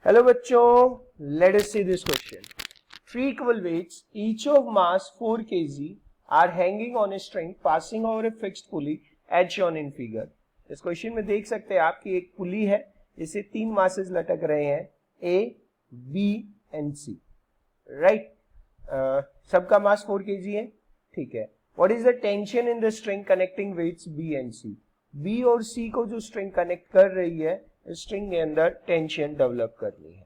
Hello बच्चों, late us see this question. Three equal weights, each of mass 4 kg, are hanging on a string passing over a fixed pulley as shown in figure. इस question में देख सकते हैं आपकी एक पुली है जिसे 3 मासेस लटक रहे हैं A, B and C. Right, सबका मास 4 kg है. ठीक है. What is the tension in the string connecting weights B and C? B और C को जो स्ट्रिंग कनेक्ट कर रही है, स्ट्रिंग के अंदर टेंशन डेवलप करनी है.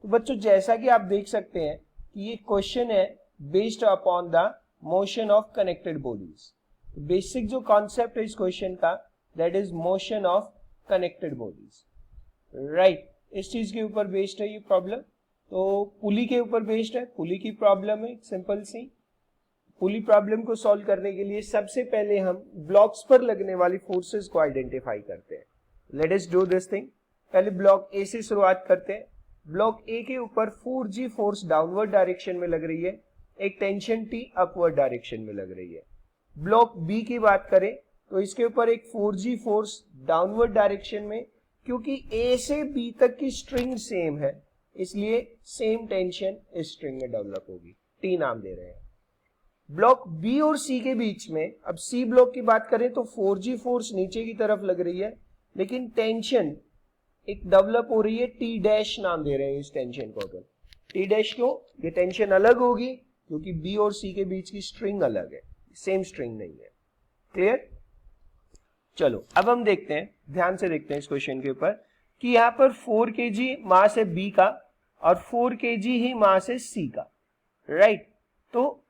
तो बच्चों जैसा कि आप देख सकते हैं कि ये क्वेश्चन है based upon the motion of connected bodies. Basic जो कॉन्सेप्ट है इस क्वेश्चन का, that is motion of connected bodies. Right, इस चीज के ऊपर बेस्ड है ये प्रॉब्लम. तो पुली के ऊपर बेस्ड है. पुली की प्रॉब्लम है सिंपल सी. पुली प्रॉब्लम को सॉल्व करने के लिए सबसे पहले हम ब्लॉक्स पर लगने वाली फोर्सेस को आइडेंटिफाई करते हैं. Let us do this thing. पहले ब्लॉक ए से शुरुआत करते हैं. ब्लॉक ए के ऊपर 4G फोर्स डाउनवर्ड डायरेक्शन में लग रही है, एक टेंशन T अपवर्ड डायरेक्शन में लग रही है. ब्लॉक बी की बात करें तो इसके ऊपर एक 4G फोर्स डाउनवर्ड डायरेक्शन में, क्योंकि ए से बी तक की स्ट्रिंग सेम है इसलिए सेम टेंशन इस स्ट्रिंग में डेवलप होगी. T नाम दे रहे हैं. ब्लॉक बी और सी के बीच में, अब सी ब्लॉक की बात करें तो 4G फोर्स नीचे की तरफ लग रही है, लेकिन टेंशन एक डेवलप हो रही है. टी डैश नाम दे रहे हैं इस टेंशन को. अगर टी डैश क्यों, ये टेंशन अलग होगी क्योंकि बी और सी के बीच की स्ट्रिंग अलग है, सेम स्ट्रिंग नहीं है. क्लियर? चलो अब हम देखते हैं, ध्यान से देखते हैं इस क्वेश्चन के ऊपर कि यहां पर 4 kg मास है बी का और 4 kg ही मास है सी का. राइट, तो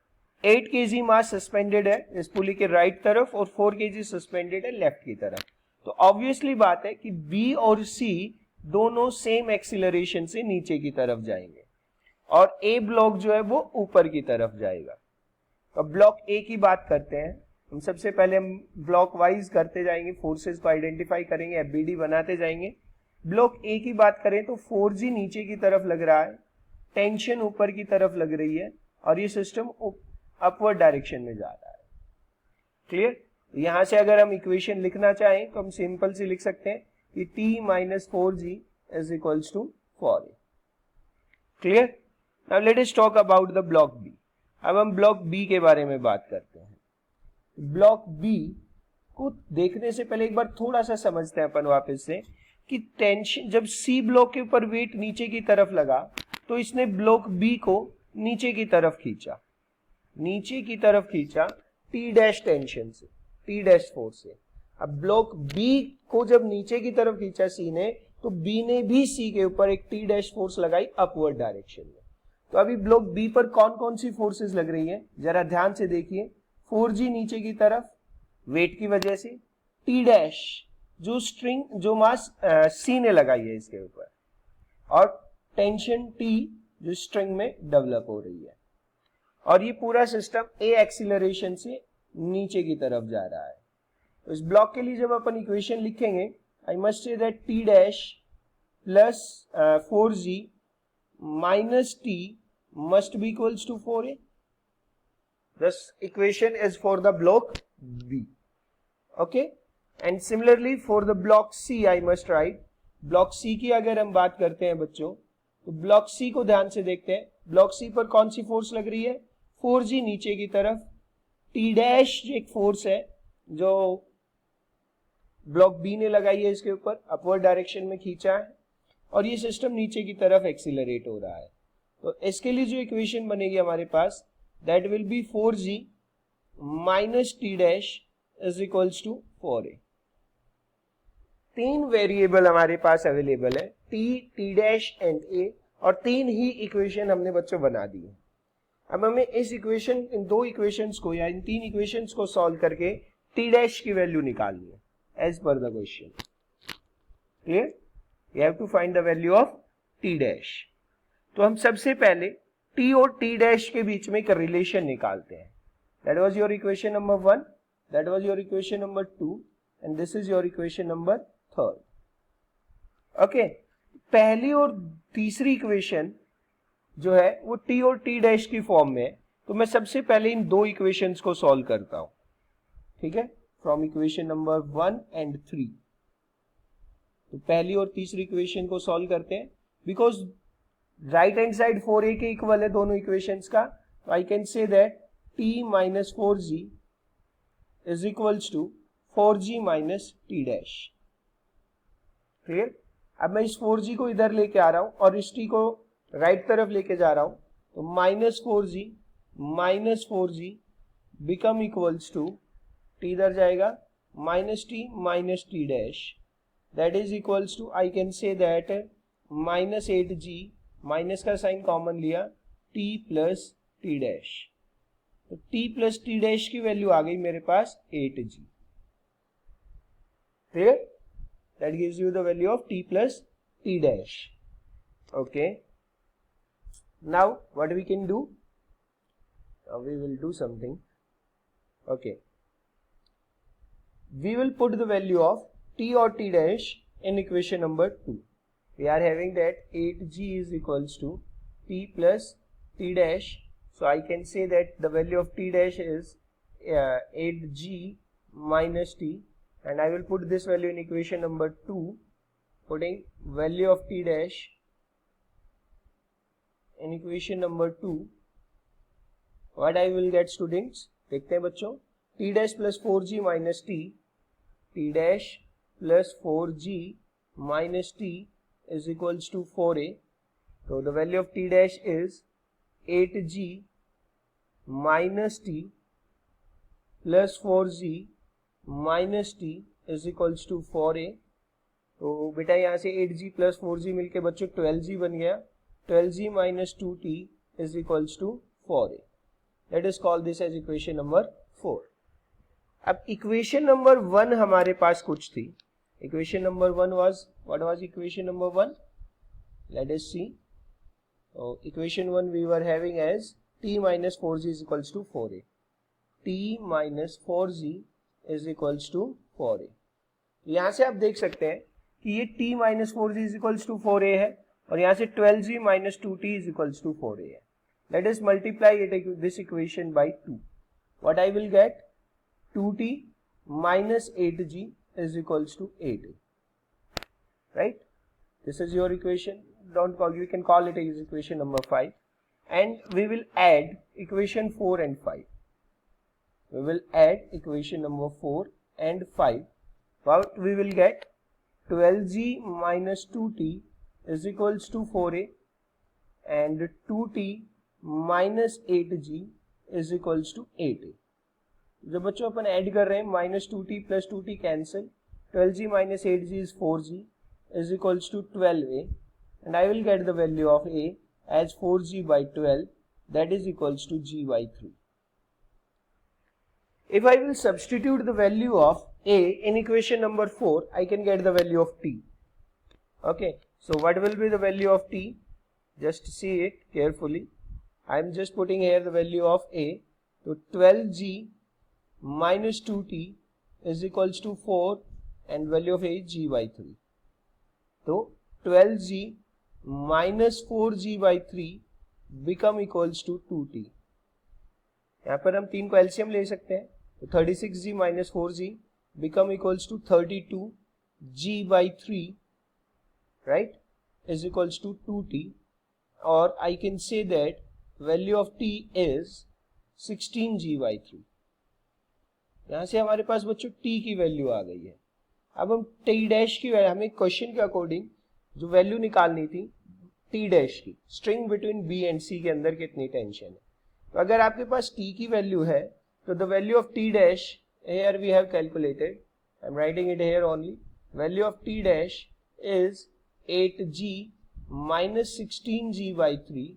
8 kg मास सस्पेंडेड है इस पुली के राइट तरफ और 4 kg सस्पेंडेड है लेफ्ट की तरफ. तो ऑब्वियसली बात है कि B और C दोनों सेम एक्सीलरेशन से नीचे की तरफ जाएंगे और A ब्लॉक जो है वो ऊपर की तरफ जाएगा. तो ब्लॉक A की बात करते हैं. हम सबसे पहले हम ब्लॉक वाइज करते जाएंगे, फोर्सेस को आइडेंटिफाई करेंगे, FBD बनाते जाएंगे. ब्लॉक A की बात करें तो 4G नीचे की तरफ लग रहा है, टेंशन ऊपर की तरफ लग रही है और ये सिस्टम अपवर्ड डायरेक्शन में जा रहा है. क्लियर? यहां से अगर हम इक्वेशन लिखना चाहें तो हम सिंपल से लिख सकते हैं कि T minus 4G is equals to 4A. Clear? Now let us talk about the block B. अब हम ब्लॉक बी के बारे में बात करते हैं. ब्लॉक बी को देखने से पहले एक बार थोड़ा सा समझते हैं अपन वापस से कि टेंशन, जब सी ब्लॉक के ऊपर वेट नीचे की तरफ लगा तो इसने ब्लॉक बी को नीचे की तरफ खींचा, टी डैश टेंशन से, टी डैश फोर्स से. अब ब्लॉक बी को जब नीचे की तरफ खींचा सी ने, तो बी ने भी सी के ऊपर एक टी डैश फोर्स लगाई अपवर्ड डायरेक्शन में. तो अभी ब्लॉक बी पर कौन कौन सी फोर्सेस लग रही है जरा ध्यान से देखिए. 4G नीचे की तरफ वेट की वजह से, टी डैश जो स्ट्रिंग जो मास सी ने लगाई है इसके ऊपर, और टेंशन टी जो स्ट्रिंग में डेवलप हो रही है. और ये पूरा सिस्टम ए एक्सीलरेशन से नीचे की तरफ जा रहा है. तो इस ब्लॉक के लिए जब अपन इक्वेशन लिखेंगे, I must say that T dash plus 4G minus T must be equals to 4A. This equation is for the block B. Okay, and similarly for the block C I must write. Block C की अगर हम बात करते हैं बच्चों, तो block C को ध्यान से देखते हैं. ब्लॉक सी पर कौन सी फोर्स लग रही है? 4G नीचे की तरफ, टी डैश एक फोर्स है जो ब्लॉक बी ने लगाई है इसके ऊपर, अपवर्ड डायरेक्शन में खींचा है और ये सिस्टम नीचे की तरफ एक्सीलरेट हो रहा है. तो इसके लिए जो इक्वेशन बनेगी हमारे पास, that will be 4G minus T dash is equals to 4A. 3 variable हमारे पास अवेलेबल है, टी डैश एंड A, और 3 ही इक्वेशन हमने बच्चों बना दी है. अब हमें इस इक्वेशन, इन 2 इक्वेशंस को या इन 3 इक्वेशंस को सॉल्व करके टी डैश की वैल्यू निकालनी है as per the question. Clear? You have to find the value of T dash. तो हम सबसे पहले टी और टी डैश के बीच में एक रिलेशन निकालते हैं. That was your equation number 1, that was your equation number 2 and this is your equation number 3. Okay, पहली और तीसरी इक्वेशन जो है वो टी और टी डैश की फॉर्म में है. तो मैं सबसे पहले इन 2 इक्वेशंस को सॉल्व करता हूं. ठीक है, फ्रॉम इक्वेशन नंबर 1 एंड 3. तो पहली और तीसरी इक्वेशन को सॉल्व करते हैं. Because right hand side 4a के इक्वल है दोनों इक्वेशंस का, तो I can say that t minus 4g is equals to 4g minus t dash. Clear? अब मैं इस 4g को इधर लेके आ रहा हूं और इस t को राइट तरफ लेके जा रहा हूं, तो minus 4g become equals to t इधर जाएगा minus t dash, that is equals to I can say that minus 8g, minus का साइन कॉमन लिया, t प्लस t डैश, तो t प्लस t डैश की वैल्यू आ गई मेरे पास 8g। Clear? That gives you the value of t plus t dash. Okay, now what we can do, we will do something. Okay, we will put the value of t or t dash in equation number 2. We are having that 8g is equals to t plus t dash. So I can say that the value of t dash is 8g minus t, and I will put this value in equation number 2, putting value of t dash in equation number 2. What I will get, students? देखते हैं बच्चों, t dash plus 4g minus t dash plus 4g minus t is equals to 4a. So the value of t dash is 8g minus t plus 4g minus t is equals to 4a. तो बेटा यहाँ से 8g plus 4g मिलके बच्चों 12g बन गया, 12g minus 2t is equals to 4a. Let us call this as equation number 4. अब equation number 1 हमारे पास कुछ थी। Equation number 1 was, what was equation number 1? Let us see. Equation 1 we were having as t minus 4g is equals to 4a. t minus 4g is equals to 4a. यहाँ से आप देख सकते हैं कि ये t minus 4g is equals to 4a है, और यहाँ से 12g minus 2t is equals to 4a है। Let us multiply this equation by 2. What I will get? 2t minus 8g is equals to 8a, right? This is your equation. Don't call, you can call it as equation number 5, and we will add equation 4 and 5. We will add equation number 4 and 5. What we will get? 12g minus 2t is equals to 4a, and 2t minus 8g is equals to 8a. जब बच्चों अपन add कर रहे हैं, minus 2t plus 2t cancel, 12g minus 8g is 4g is equals to 12a, and I will get the value of a as 4g by 12, that is equals to g by 3. If I will substitute the value of a in equation number 4, I can get the value of t. Okay, so what will be the value of t? Just see it carefully. I am just putting here the value of a. So 12g minus 2t is equals to 4, and value of a is g by 3. तो 12g minus 4g by 3 become equals to 2t. यहाँ पर हम तीन को LCM ले सकते हैं, तो 36g minus 4g become equals to 32g by 3, right, is equals to 2t, or I can say that value of t is 16g by 3. यहाँ से हमारे पास बच्चों t की वैल्यू आ गई है। अब हम t डैश की वैल्यू, हमें क्वेश्चन के अकॉर्डिंग जो वैल्यू निकालनी थी t डैश की, string between b and c के अंदर कितनी टेंशन है, तो अगर आपके पास t की वैल्यू है, तो the value of t dash here we have calculated, I am writing it here only, value of t dash is 8g minus 16g by 3,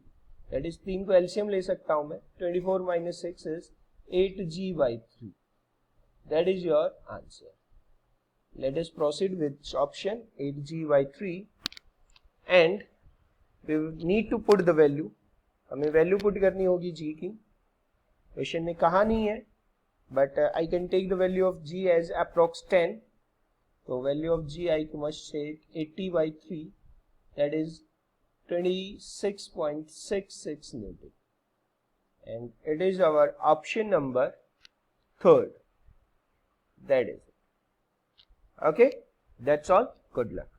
that is 3 को एलसीएम ले सकता हूं मैं, 24 minus 6 is 8g by 3. That is your answer. Let us proceed with option 8g by 3, and we need to put the value. हमें value put करनी होगी g की, question में कहा नहीं है, but I can take the value of g as approx 10. So value of g I must say 80 by 3, that is 26.66 Newton, and it is our option number 3rd. That is it. Okay, that's all. Good luck.